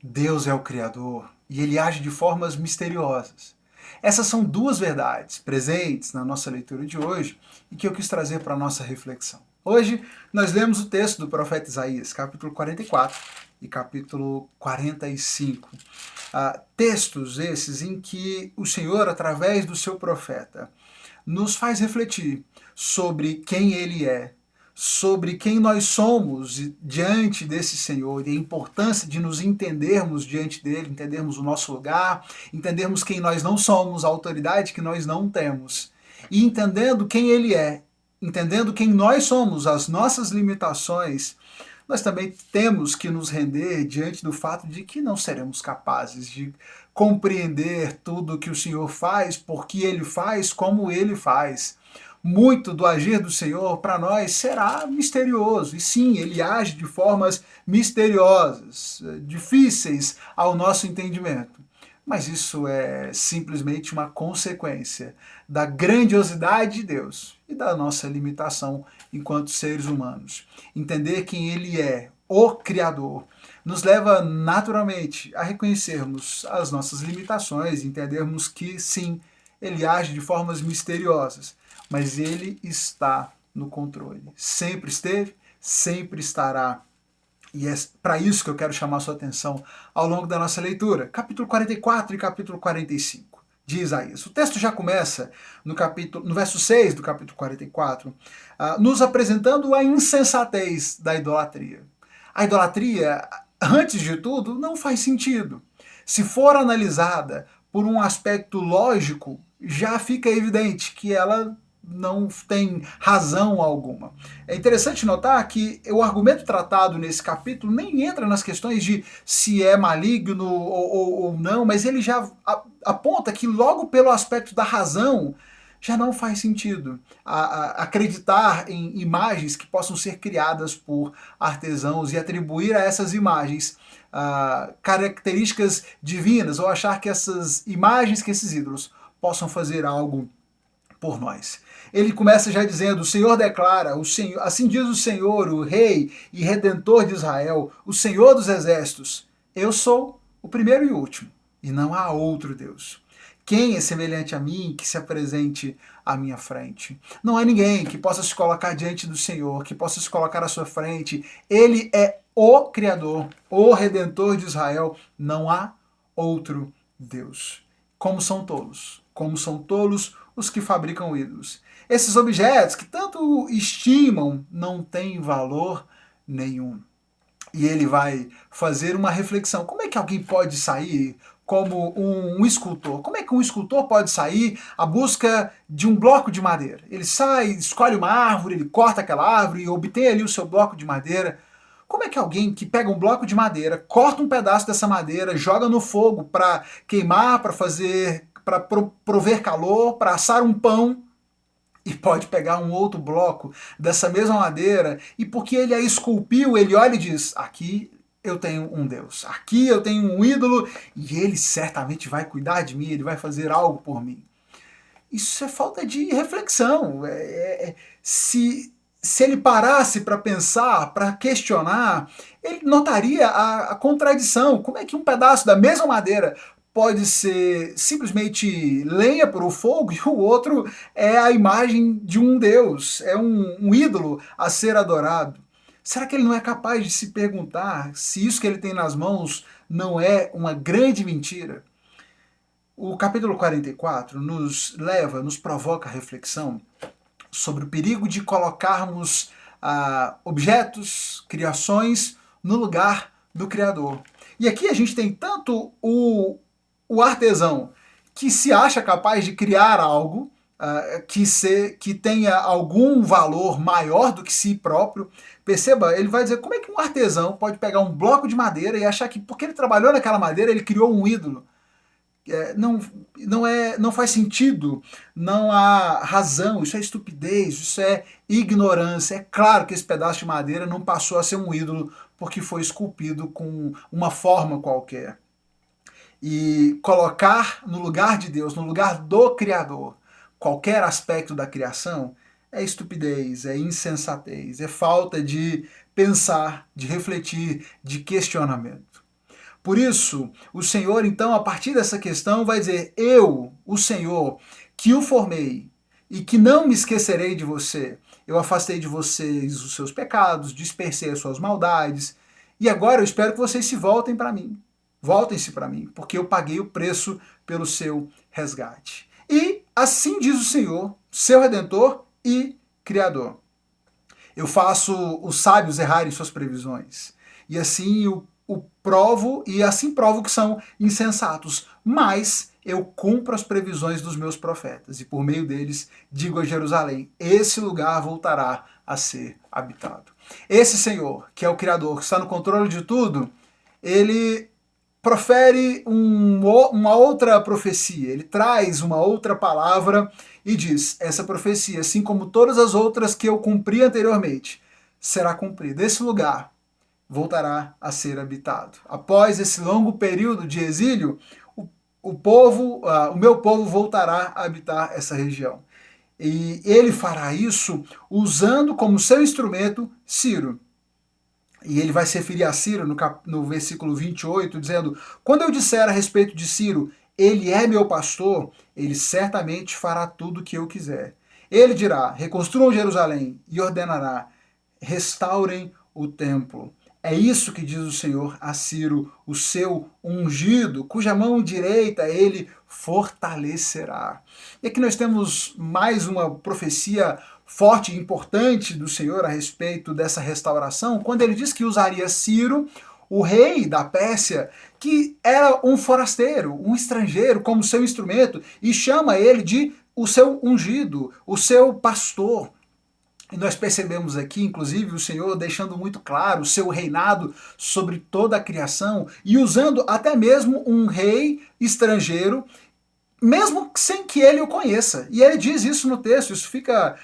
Deus é o Criador e Ele age de formas misteriosas. Essas são duas verdades presentes na nossa leitura de hoje e que eu quis trazer para a nossa reflexão. Hoje nós lemos o texto do profeta Isaías, capítulo 44 e capítulo 45. Textos esses em que o Senhor, através do seu profeta, nos faz refletir sobre quem Ele é, sobre quem nós somos diante desse Senhor e a importância de nos entendermos diante dele, entendermos o nosso lugar, entendermos quem nós não somos, a autoridade que nós não temos. E entendendo quem ele é, entendendo quem nós somos, as nossas limitações, nós também temos que nos render diante do fato de que não seremos capazes de compreender tudo que o Senhor faz, porque ele faz, como ele faz. Muito do agir do Senhor para nós será misterioso. E sim, ele age de formas misteriosas, difíceis ao nosso entendimento. Mas isso é simplesmente uma consequência da grandiosidade de Deus e da nossa limitação enquanto seres humanos. Entender quem Ele é, o Criador, nos leva naturalmente a reconhecermos as nossas limitações, entendermos que sim, Ele age de formas misteriosas, mas Ele está no controle. Sempre esteve, sempre estará. E é para isso que eu quero chamar a sua atenção ao longo da nossa leitura. Capítulo 44 e capítulo 45 de Isaías. O texto já começa no verso 6 do capítulo 44, nos apresentando a insensatez da idolatria. A idolatria, antes de tudo, não faz sentido. Se for analisada por um aspecto lógico, já fica evidente que ela não tem razão alguma. É interessante notar que o argumento tratado nesse capítulo nem entra nas questões de se é maligno ou não, mas ele já aponta que logo pelo aspecto da razão já não faz sentido acreditar em imagens que possam ser criadas por artesãos e atribuir a essas imagens características divinas ou achar que essas imagens, que esses ídolos possam fazer algo por nós. Ele começa já dizendo: o Senhor declara, o Senhor, assim diz o Senhor, o Rei e Redentor de Israel, o Senhor dos Exércitos: eu sou o primeiro e o último, e não há outro Deus. Quem é semelhante a mim que se apresente à minha frente? Não há ninguém que possa se colocar diante do Senhor, que possa se colocar à sua frente. Ele é o Criador, o Redentor de Israel. Não há outro Deus. Como são tolos os que fabricam ídolos. Esses objetos que tanto estimam não têm valor nenhum. E ele vai fazer uma reflexão. Como é que alguém pode sair como um escultor? Como é que um escultor pode sair à busca de um bloco de madeira? Ele sai, escolhe uma árvore, ele corta aquela árvore e obtém ali o seu bloco de madeira. Como é que alguém que pega um bloco de madeira, corta um pedaço dessa madeira, joga no fogo para queimar, para prover calor, para assar um pão, e pode pegar um outro bloco dessa mesma madeira, e porque ele a esculpiu, ele olha e diz: aqui eu tenho um Deus, aqui eu tenho um ídolo, e ele certamente vai cuidar de mim, ele vai fazer algo por mim. Isso é falta de reflexão. Se ele parasse para pensar, para questionar, ele notaria a contradição. Como é que um pedaço da mesma madeira pode ser simplesmente lenha para o fogo e o outro é a imagem de um Deus, é um ídolo a ser adorado? Será que ele não é capaz de se perguntar se isso que ele tem nas mãos não é uma grande mentira? O capítulo 44 nos provoca a reflexão sobre o perigo de colocarmos objetos, criações, no lugar do Criador. E aqui a gente tem tanto o artesão que se acha capaz de criar algo que tenha algum valor maior do que si próprio. Perceba, ele vai dizer como é que um artesão pode pegar um bloco de madeira e achar que porque ele trabalhou naquela madeira ele criou um ídolo. Não faz sentido, não há razão, isso é estupidez, isso é ignorância. É claro que esse pedaço de madeira não passou a ser um ídolo porque foi esculpido com uma forma qualquer. E colocar no lugar de Deus, no lugar do Criador, qualquer aspecto da criação é estupidez, é insensatez, é falta de pensar, de refletir, de questionamento. Por isso, o Senhor, então, a partir dessa questão, vai dizer: eu, o Senhor, que o formei, e que não me esquecerei de você. Eu afastei de vocês os seus pecados, dispersei as suas maldades, e agora eu espero que vocês se voltem para mim. Voltem-se para mim, porque eu paguei o preço pelo seu resgate. E assim diz o Senhor, seu Redentor e Criador: eu faço os sábios errarem suas previsões, e assim o provo, e assim provo que são insensatos, mas eu cumpro as previsões dos meus profetas, e por meio deles digo a Jerusalém: esse lugar voltará a ser habitado. Esse Senhor, que é o Criador, que está no controle de tudo, ele profere uma outra profecia, ele traz uma outra palavra e diz: essa profecia, assim como todas as outras que eu cumpri anteriormente, será cumprida. Esse lugar voltará a ser habitado. Após esse longo período de exílio, o meu povo voltará a habitar essa região. E ele fará isso usando como seu instrumento Ciro. E ele vai se referir a Ciro no versículo 28, dizendo: quando eu disser a respeito de Ciro, ele é meu pastor, ele certamente fará tudo o que eu quiser. Ele dirá: reconstruam Jerusalém, e ordenará: restaurem o templo. É isso que diz o Senhor a Ciro, o seu ungido, cuja mão direita ele fortalecerá. E aqui nós temos mais uma profecia forte e importante do Senhor a respeito dessa restauração, quando ele diz que usaria Ciro, o rei da Pérsia, que era um forasteiro, um estrangeiro, como seu instrumento, e chama ele de o seu ungido, o seu pastor. E nós percebemos aqui, inclusive, o Senhor deixando muito claro o seu reinado sobre toda a criação e usando até mesmo um rei estrangeiro, mesmo sem que ele o conheça. E ele diz isso no texto, isso fica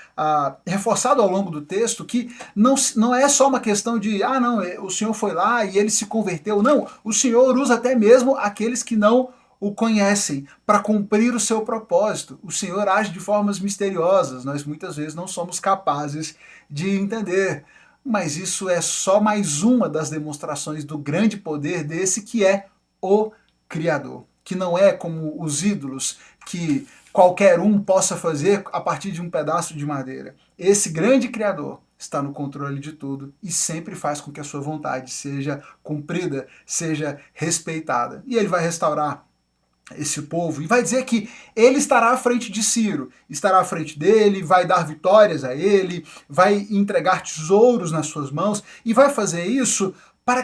reforçado ao longo do texto, que não é só uma questão de, não, o Senhor foi lá e ele se converteu. Não, o Senhor usa até mesmo aqueles que não o conhecem para cumprir o seu propósito. O Senhor age de formas misteriosas, nós muitas vezes não somos capazes de entender. Mas isso é só mais uma das demonstrações do grande poder desse que é o Criador, que não é como os ídolos que qualquer um possa fazer a partir de um pedaço de madeira. Esse grande Criador está no controle de tudo e sempre faz com que a sua vontade seja cumprida, seja respeitada. E ele vai restaurar esse povo, e vai dizer que ele estará à frente de Ciro, estará à frente dele, vai dar vitórias a ele, vai entregar tesouros nas suas mãos, e vai fazer isso para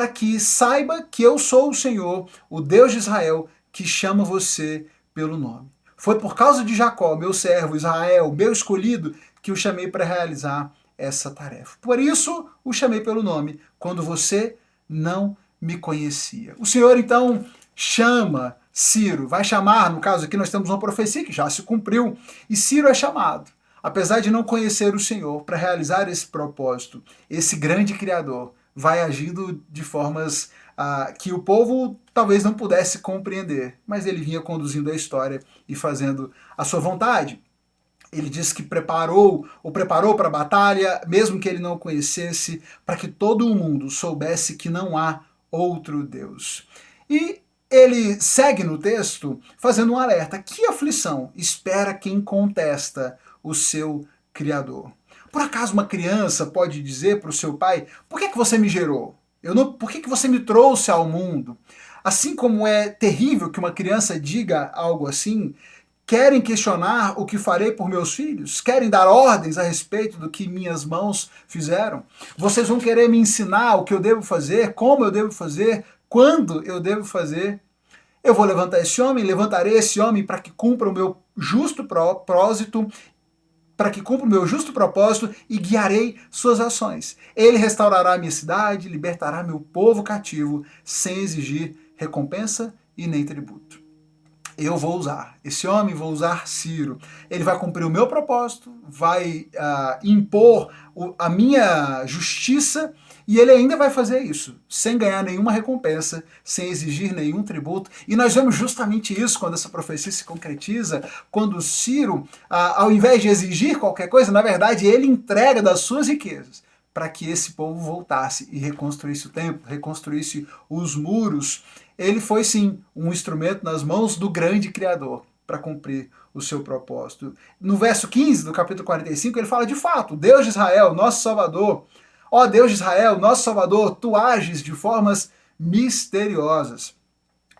que saiba que eu sou o Senhor, o Deus de Israel, que chama você pelo nome. Foi por causa de Jacó, meu servo, Israel, meu escolhido, que o chamei para realizar essa tarefa. Por isso o chamei pelo nome, quando você não me conhecia. O Senhor, então, chama Ciro, vai chamar, no caso aqui nós temos uma profecia que já se cumpriu, e Ciro é chamado, apesar de não conhecer o Senhor, para realizar esse propósito. Esse grande Criador vai agindo de formas que o povo talvez não pudesse compreender, mas ele vinha conduzindo a história e fazendo a sua vontade. Ele diz que preparou para a batalha, mesmo que ele não o conhecesse, para que todo o mundo soubesse que não há outro Deus. E ele segue no texto fazendo um alerta: que aflição espera quem contesta o seu Criador? Por acaso uma criança pode dizer para o seu pai: por que você me gerou? Por que você me trouxe ao mundo? Assim como é terrível que uma criança diga algo assim, querem questionar o que farei por meus filhos? Querem dar ordens a respeito do que minhas mãos fizeram? Vocês vão querer me ensinar o que eu devo fazer, como eu devo fazer, quando eu devo fazer? Eu vou levantar esse homem, levantarei esse homem para que cumpra o meu justo propósito, e guiarei suas ações. Ele restaurará a minha cidade, libertará meu povo cativo, sem exigir recompensa e nem tributo. Eu vou usar esse homem, vou usar Ciro. Ele vai cumprir o meu propósito, vai impor a minha justiça, e ele ainda vai fazer isso, sem ganhar nenhuma recompensa, sem exigir nenhum tributo. E nós vemos justamente isso quando essa profecia se concretiza, quando Ciro, ao invés de exigir qualquer coisa, na verdade ele entrega das suas riquezas para que esse povo voltasse e reconstruísse o templo, reconstruísse os muros. Ele foi sim um instrumento nas mãos do grande Criador para cumprir o seu propósito. No verso 15 do capítulo 45, ele fala de fato: Deus de Israel, nosso Salvador, ó Deus de Israel, nosso Salvador, tu ages de formas misteriosas.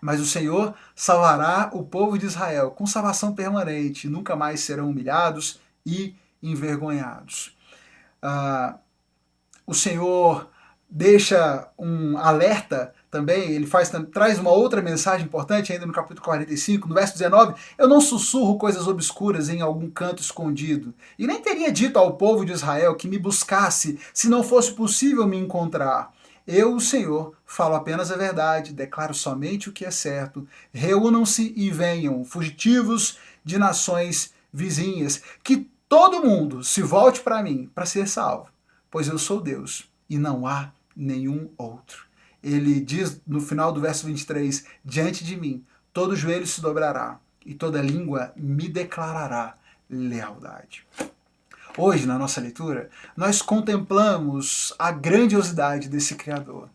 Mas o Senhor salvará o povo de Israel com salvação permanente, nunca mais serão humilhados e envergonhados. O Senhor deixa um alerta também, ele traz uma outra mensagem importante ainda no capítulo 45, no verso 19: eu não sussurro coisas obscuras em algum canto escondido, e nem teria dito ao povo de Israel que me buscasse, se não fosse possível me encontrar. Eu, o Senhor, falo apenas a verdade, declaro somente o que é certo. Reúnam-se e venham, fugitivos de nações vizinhas, que todo mundo se volte para mim para ser salvo, pois eu sou Deus e não há nenhum outro. Ele diz no final do verso 23, diante de mim, todo joelho se dobrará e toda língua me declarará lealdade. Hoje, na nossa leitura, nós contemplamos a grandiosidade desse Criador,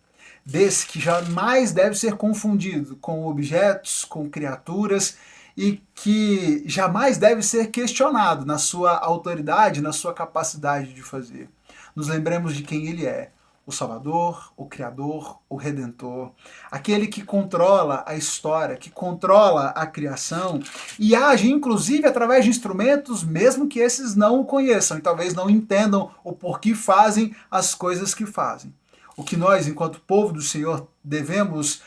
desse que jamais deve ser confundido com objetos, com criaturas, e que jamais deve ser questionado na sua autoridade, na sua capacidade de fazer. Nos lembremos de quem ele é: o Salvador, o Criador, o Redentor, aquele que controla a história, que controla a criação e age inclusive através de instrumentos, mesmo que esses não o conheçam e talvez não entendam o porquê fazem as coisas que fazem. O que nós, enquanto povo do Senhor, devemos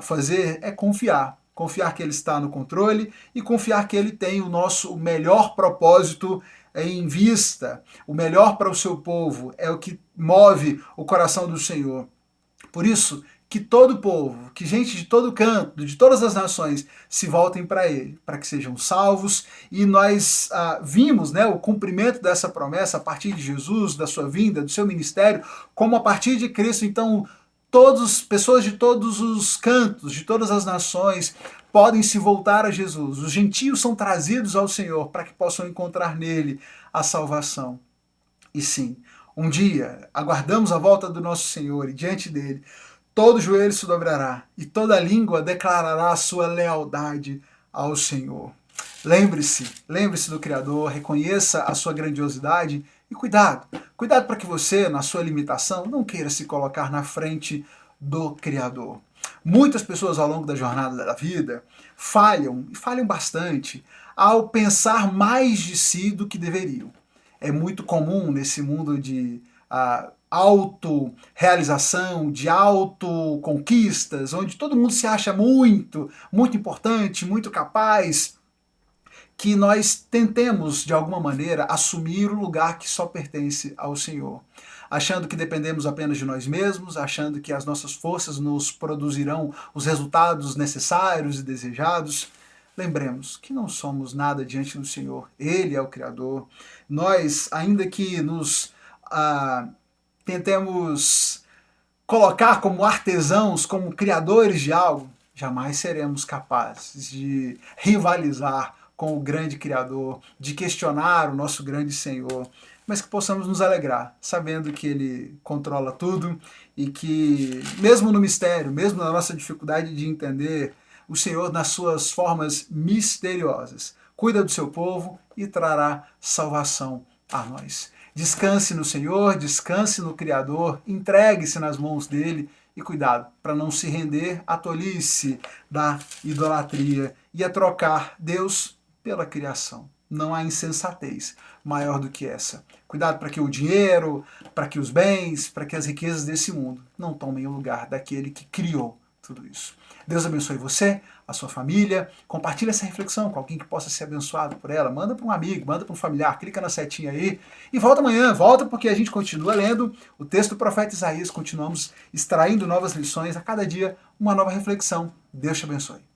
fazer é confiar que Ele está no controle e confiar que Ele tem o melhor propósito em vista. O melhor para o seu povo é o que move o coração do Senhor. Por isso, que todo povo, que gente de todo canto, de todas as nações, se voltem para Ele, para que sejam salvos. E nós vimos, o cumprimento dessa promessa a partir de Jesus, da sua vinda, do seu ministério, como a partir de Cristo, então, pessoas de todos os cantos, de todas as nações, podem se voltar a Jesus. Os gentios são trazidos ao Senhor para que possam encontrar nele a salvação. E sim, um dia aguardamos a volta do nosso Senhor e diante dele todo joelho se dobrará e toda língua declarará a sua lealdade ao Senhor. Lembre-se do Criador, reconheça a sua grandiosidade e cuidado para que você, na sua limitação, não queira se colocar na frente do Criador. Muitas pessoas ao longo da jornada da vida falham, e falham bastante, ao pensar mais de si do que deveriam. É muito comum nesse mundo de autorrealização, de autoconquistas, onde todo mundo se acha muito importante, muito capaz, que nós tentemos, de alguma maneira, assumir o lugar que só pertence ao Senhor. Achando que dependemos apenas de nós mesmos, achando que as nossas forças nos produzirão os resultados necessários e desejados. Lembremos que não somos nada diante do Senhor. Ele é o Criador. Nós, ainda que nos tentemos colocar como artesãos, como criadores de algo, jamais seremos capazes de rivalizar com o grande Criador, de questionar o nosso grande Senhor, mas que possamos nos alegrar, sabendo que Ele controla tudo e que, mesmo no mistério, mesmo na nossa dificuldade de entender, o Senhor, nas suas formas misteriosas, cuida do seu povo e trará salvação a nós. Descanse no Senhor, descanse no Criador, entregue-se nas mãos dele e cuidado para não se render à tolice da idolatria e a trocar Deus pela criação. Não há insensatez maior do que essa. Cuidado para que o dinheiro, para que os bens, para que as riquezas desse mundo não tomem o lugar daquele que criou tudo isso. Deus abençoe você, a sua família. Compartilhe essa reflexão com alguém que possa ser abençoado por ela. Manda para um amigo, manda para um familiar. Clica na setinha aí. E volta amanhã. Volta porque a gente continua lendo o texto do profeta Isaías. Continuamos extraindo novas lições. A cada dia, uma nova reflexão. Deus te abençoe.